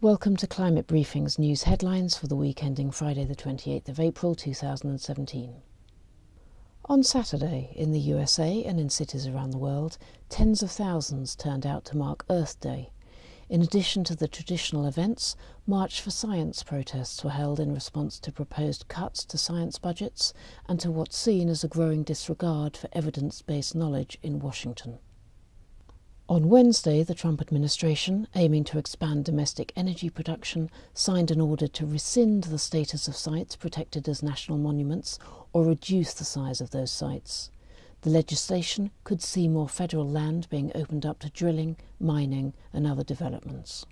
Welcome to Climate Briefing's news headlines for the week ending Friday the 28th of April 2017. On Saturday, in the USA and in cities around the world, tens of thousands turned out to mark Earth Day. In addition to the traditional events, March for Science protests were held in response to proposed cuts to science budgets and to what's seen as a growing disregard for evidence-based knowledge in Washington. On Wednesday, the Trump administration, aiming to expand domestic energy production, signed an order to rescind the status of sites protected as national monuments or reduce the size of those sites. The legislation could see more federal land being opened up to drilling, mining and other developments.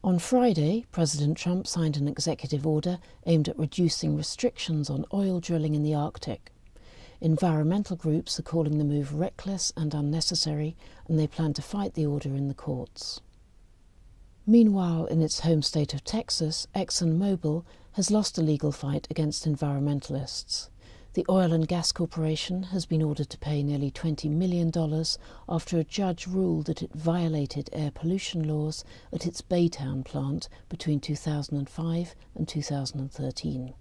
On Friday, President Trump signed an executive order aimed at reducing restrictions on oil drilling in the Arctic. Environmental groups are calling the move reckless and unnecessary, and they plan to fight the order in the courts. Meanwhile, in its home state of Texas, ExxonMobil has lost a legal fight against environmentalists. The oil and gas corporation has been ordered to pay nearly $20 million after a judge ruled that it violated air pollution laws at its Baytown plant between 2005 and 2013.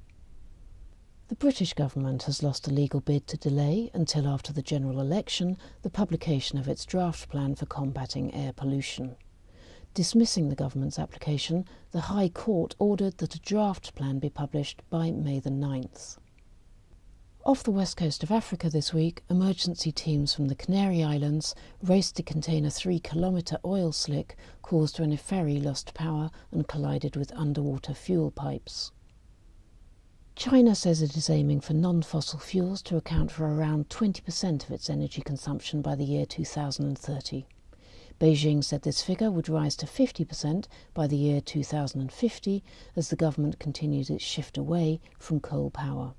The British government has lost a legal bid to delay, until after the general election, the publication of its draft plan for combating air pollution. Dismissing the government's application, the High Court ordered that a draft plan be published by May the 9th. Off the west coast of Africa this week, emergency teams from the Canary Islands raced to contain a 3-kilometre oil slick caused when a ferry lost power and collided with underwater fuel pipes. China says it is aiming for non-fossil fuels to account for around 20% of its energy consumption by the year 2030. Beijing said this figure would rise to 50% by the year 2050 as the government continues its shift away from coal power.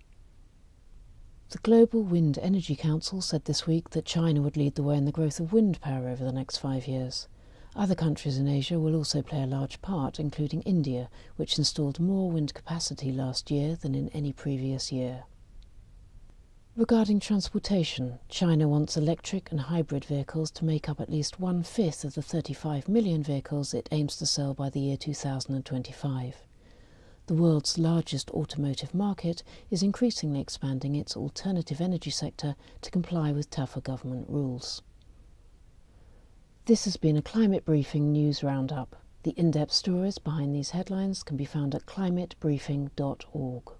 The Global Wind Energy Council said this week that China would lead the way in the growth of wind power over the next 5 years. Other countries in Asia will also play a large part, including India, which installed more wind capacity last year than in any previous year. Regarding transportation, China wants electric and hybrid vehicles to make up at least 1/5 of the 35 million vehicles it aims to sell by the year 2025. The world's largest automotive market is increasingly expanding its alternative energy sector to comply with tougher government rules. This has been a Climate Briefing News Roundup. The in-depth stories behind these headlines can be found at climatebriefing.org.